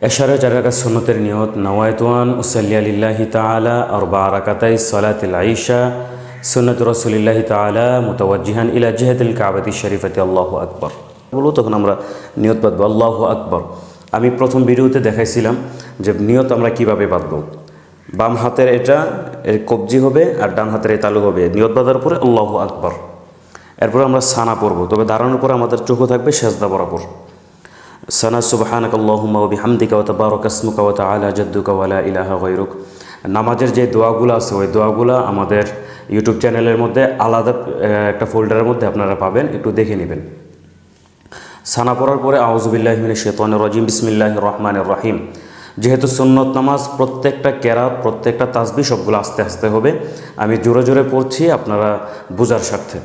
এশারে 4 রাকাত সুন্নতের নিয়ত নওয়াইতু আন উসাল্লি লিল্লাহি তাআলা আরবা রাকাতাই সালাতিল আইশা সুন্নাত রাসূলিল্লাহি তাআলা মুতাওয়াজ্জিহান ইলা জিহাতিল কাবাতি শরীফাতি আল্লাহু আকবার। বলো তখন আমরা নিয়ত বাঁধবো আল্লাহু আকবার। আমি প্রথম ভিডিওতে দেখাইছিলাম যে নিয়ত আমরা কিভাবে বাঁধবো। বাম হাতের এটা এর কবজি হবে আর ডান হাতের এই তালু হবে। নিয়ত বাঁধার পরে আল্লাহু আকবার। এরপর আমরা সানা পড়বো, তবে দাঁড়ানোর পরে আমাদের চোখও থাকবে সেজদা বরাবর। সানা সুবহানাকা আল্লাহুম্মা ওয়া বিহামদিকা ওয়া তাবারাকা ইসমুকা ওয়া তাআলা জাদ্দুকা ওয়া লা ইলাহা গায়রুক। নামাজের যে দোয়াগুলো আছে ওই দোয়াগুলো আমাদের ইউটিউব চ্যানেলের মধ্যে আলাদা একটা ফোল্ডারের মধ্যে আপনারা পাবেন, একটু দেখে নেবেন। সানা পড়ার পরে আউযু বিল্লাহি মিনাশ শাইতানির রাজিম বিসমিল্লাহির রহমানির রহিম। যেহেতু সুন্নত নামাজ প্রত্যেকটা কেরাত প্রত্যেকটা তাসবিহ সবগুলো আস্তে আস্তে হবে, আমি জোরে জোরে পড়ছি আপনারা বোঝার স্বার্থে।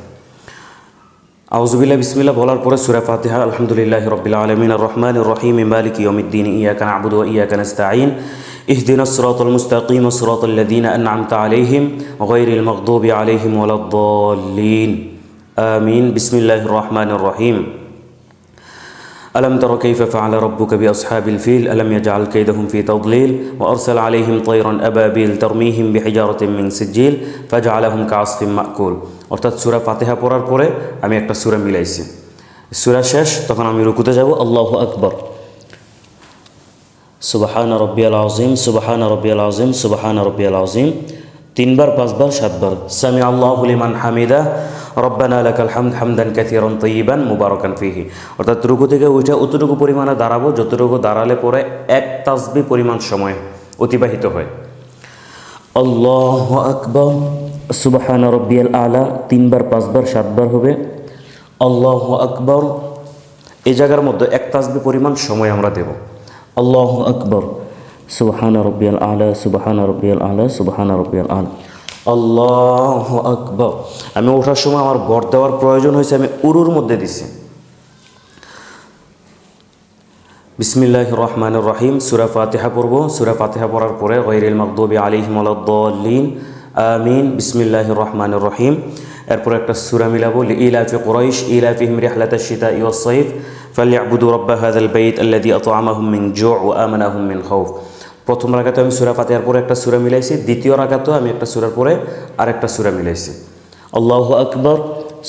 আউযুবিল্লাহ বিসমিল্লাহ বলার পরে সূরা ফাতিহা আলহামদুলিল্লাহি রাব্বিল আলামিন আর রহমানির রহিম মালিকি ইয়াউমিদ্দিন ইয়াকা না'বুদু ওয়া ইয়াকা নাস্তাঈন ইহদিনাস সিরাতাল মুস্তাকিম সিরাতাল লাযীনা আন'আমতা আলাইহিম গায়রিল মাগদুবি আলাইহিম ওয়ালাদ-দাল্লিন আমিন। বিসমিল্লাহির রহমানির রহিম। ألم تر كيف فعل ربك بأصحاب الفيل ألم يجعل كيدهم في تضليل وأرسل عليهم طيرا أبابيل ترميهم بحجارة من سجيل فجعلهم كعصف مأكول। অর্থাৎ সূরা ফাতিহা পড়ার পরে আমি একটা সূরা মিলাইছি, সূরা শেষ তখন আমি রুকুতে যাব আল্লাহু আকবার। সুবহান রাব্বিয়াল আযীম সুবহান রাব্বিয়াল আযীম সুবহান রাব্বিয়াল আযীম 3 বার 5 বার 7 বার। সামি আল্লাহু লিমান হামিদা রব্বানা লাকাল হামদ হামদান কাসীরান তাইয়িবান মুবারাকান ফীহি। অর্থাৎ রুকু থেকে উঠে অতটুকু পরিমাণে দাঁড়াবো যতটুকু দাঁড়ালে পরে এক তাসবিহ পরিমাণ সময় অতিবাহিত হয়। আল্লাহু আকবার সুবহান রাব্বিয়াল আলা 3 বার 5 বার 7 বার হবে আল্লাহু আকবার। এই জায়গার মধ্যে এক তাসবিহ পরিমাণ সময় আমরা দেব। আল্লাহু আকবার সুবহান রাব্বিয়াল আলা সুবহান রাব্বিয়াল আলা সুবহান রাব্বিয়াল আলা আল্লাহু আকবার। আমি ওঠার সময় আমার বর দেওয়ার প্রয়োজন হয়েছে, আমি উরুর মধ্যে দিছি। বিসমিল্লাহির রহমানির রহিম। সূরা ফাতিহা পড়ব, সূরা ফাতিহা পড়ার পরে গায়রিল মাগদুবি আলাইহিম ওয়ালাদ-দাল্লিন আমিন। বিসমিল্লাহির রহমানির রহিম। এরপর একটা সূরা মিলাবো লিইলাফি কুরাইশ ইলাফিহিম রিহলাতাশ শিতাই ওয়াস সাইফ ফালইয়াবুদু রাব্বা হাযাল বাইত আল্লাযী আত'আমাহুম মিন জু' ওয়া আমানাহুম মিন খাউফ। প্রথম রাকাতে আমি সূরা ফাতিহার পরে একটা সূরা মিলাইছি, দ্বিতীয় রাকাতেও আমি একটা সূরার পরে আরেকটা সূরা মিলাইছি। আল্লাহু আকবার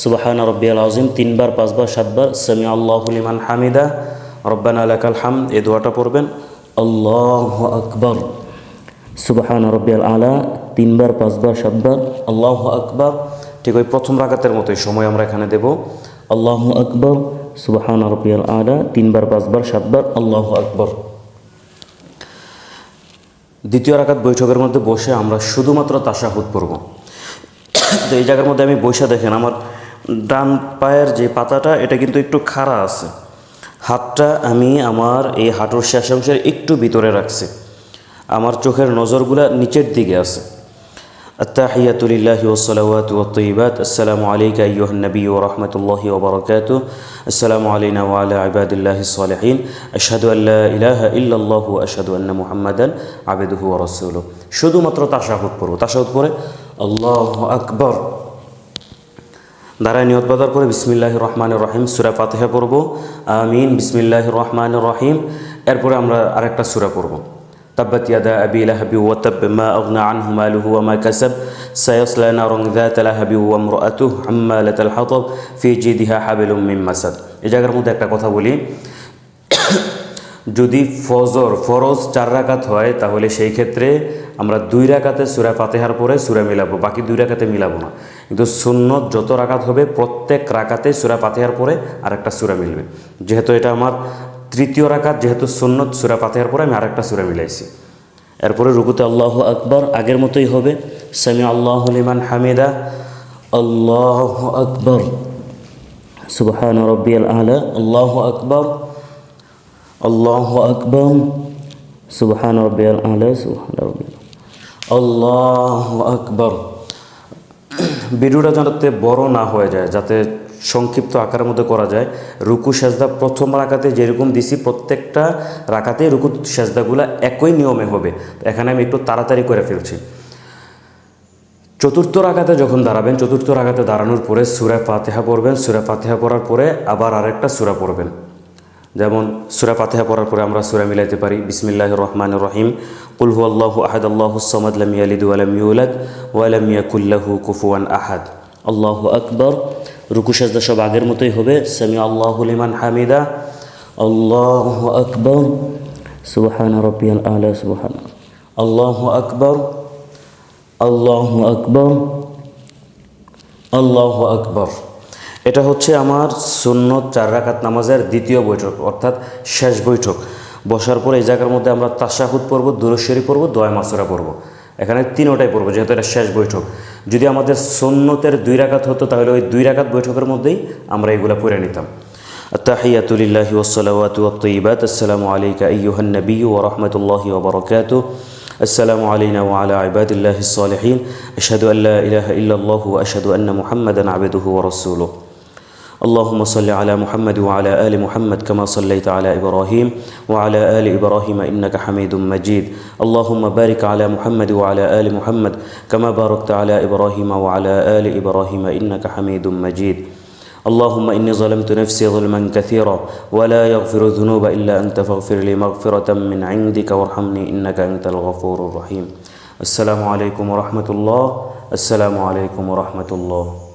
সুবহান রাব্বিয়াল আযীম 3 বার 5 বার 7 বার। সামি আল্লাহু লিমান হামিদা রব্বানা লাকাল হামদ এই দোয়াটা পড়বেন। আল্লাহু আকবার সুবহান রাব্বিয়াল আলা 3 বার 5 বার 7 বার আল্লাহু আকবার। ঠিক ওই প্রথম রাকাতের মতোই সময় আমরা এখানে দেব। আল্লাহু আকবার সুবহান রাব্বিয়াল আলা 3 বার 5 বার 7 বার আল্লাহু আকবার। দ্বিতীয় রাকাত বৈঠকের মধ্যে বসে আমরা শুধুমাত্র তাশাহুদ পড়ব। তো এই জায়গার মধ্যে আমি বসে দেখেন আমার ডান পায়ের যে পাতাটা এটা কিন্তু একটু খাড়া আছে, হাতটা আমি আমার এই হাঁটুর শেষাংশের একটু ভিতরে রাখছি, আমার চোখের নজরগুলা নিচের দিকে আছে। আত্তাহিয়াতু লিল্লাহি ওয়াস সালাওয়াতু ওয়াত তাইয়িবাত আসসালামু আলাইকা আইয়ুহান নাবিয়্যু ওয়া রাহমাতুল্লাহি ওয়া বারাকাতুহু আসসালামু আলাইনা ওয়া আলা ইবাদিল্লাহিস সালিহিন আশহাদু আল্লা ইলাহা ইল্লাল্লাহু ওয়া আশহাদু আন্না মুহাম্মাদান আবদুহু ওয়া রাসূলুহু। শুধুমাত্র তাশাহুদ পড়ব। তাশাহুদ পড়ে আল্লাহু আকবার দাঁড়ায় নিয়ত বাঁধার পরে বিসমিল্লাহির রহমানির রহিম সূরা ফাতিহা পড়ব আমিন। বিসমিল্লাহির রহমানির রহিম। এরপরে আমরা আরেকটা সূরা পড়ব তাব্বাত ইয়াদা আবি লাহাবি ওয়া তাব মা আগনা আনহু মালুহু ওয়া মা কাসাব সায়াসলা নারান যাতা লাহাবি ওয়া ইমরাতুহু হাম্মালাতাল হাতাব ফি জিদিহা হাবলুম মিন মাসাদ। এই জায়গার মধ্যে একটা কথা বলি, যদি ফরজ 4 রাকাত হয় তাহলে সেই ক্ষেত্রে আমরা 2 রাকাতে সূরা ফাতিহার পরে সূরা মিলাবো, বাকি 2 রাকাতে মিলাবো না। কিন্তু সুন্নত যত রাকাত হবে প্রত্যেক রাকাতে সূরা ফাতিহার পরে আরেকটা সূরা মিলবে। যেহেতু এটা আমার তৃতীয় রাকাত, যেহেতু সুন্নত সূরা ফাতিহার পরে আমি আরেকটা সূরা মিলাইছি। এরপরে রুকুতে আল্লাহু আকবার আগের মতোই হবে। সামি আল্লাহু লিমান হামিদা আল্লাহু আকবার সুবহান রাব্বিয়াল আলা আল্লাহু আকবার আল্লাহু আকবার সুবহান রাব্বিয়াল আলা সুবহান রাব্বিয়াল আল্লাহু আকবার। ভিডিওটা যাতে বড় না হয়ে যায়, যাতে সংক্ষিপ্ত আকারের মধ্যে করা যায়। রুকু সেজদা প্রথম রাকাতে যেরকম দিছি প্রত্যেকটা রাকাতে রুকু সেজদাগুলো একই নিয়মে হবে। এখানে আমি একটু তাড়াতাড়ি করে ফেলছি। চতুর্থ রাকাতে যখন দাঁড়াবেন, চতুর্থ রাকাতে দাঁড়ানোর পরে সূরা ফাতিহা পড়বেন, সূরা ফাতিহা পড়ার পরে আবার আরেকটা সূরা পড়বেন। যেমন সূরা ফাতিহা পড়ার পরে আমরা সূরা মিলাইতে পারি বিসমিল্লাহির রহমানির রহিম, কুল হুয়াল্লাহু আহাদ আল্লাহুস সামাদ লাম ইয়ালিদ ওয়া লাম ইউলাদ ওয়া লাম ইয়াকুল লাহু কুফুয়ান আহাদ। আল্লাহু আকবার। রুকু সাজদা সব আগের মতোই হবে, সামি আল্লাহু লিমান হামিদা, আল্লাহু আকবার, সুবহানা রাব্বিয়াল আলা, সুবহানা, আল্লাহু আকবার, আল্লাহু আকবার, আল্লাহু আকবার। এটা হচ্ছে আমার সুন্নত 4 রাকাত নামাজের দ্বিতীয় বৈঠক, অর্থাৎ শেষ বৈঠক। বসার পরে এই জায়গার মধ্যে আমরা তাশাহুদ পড়ব, দুরূদ শরীফ পড়ব, দোয়া মাসুরা পড়ব। এখানে 3টাই পড়ব, যেহেতু এটা শেষ বৈঠক। যদি আমাদের সুন্নতের 2 রাকাত হতো তাহলে ওই 2 রাকাত বৈঠকের মধ্যেই আমরা এগুলো পড়ে নিতাম। আত্তাহিয়াতু লিল্লাহি ওয়াসসালাওয়াতু ওয়াত-তাইয়্যিবাত, আসসালামু আলাইকা আইয়ুহান নাবিয়্যু ওয়া রাহমাতুল্লাহি ওয়া বারাকাতুহু, আসসালামু আলাইনা ওয়া আলা ইবাদিল্লাহিস সালিহিন, আশহাদু আল্লা ইলাহা ইল্লাল্লাহু ওয়া আশহাদু আন্না মুহাম্মাদান আবদুহু ওয়া রাসূলুহু। اللهم صل على محمد وعلى آل محمد كما صليت على إبراهيم وعلى آل إبراهيم إنك حميد مجيد. اللهم بارك على محمد وعلى آل محمد كما باركت على إبراهيم وعلى آل إبراهيم إنك حميد مجيد. اللهم إني ظلمت نفسي ظلما كثيرا ولا يغفر الذنوب إلا أنت فاغفر لي مغفرة من عندك وارحمني إنك أنت الغفور الرحيم. السلام عليكم ورحمة الله. السلام عليكم ورحمة الله.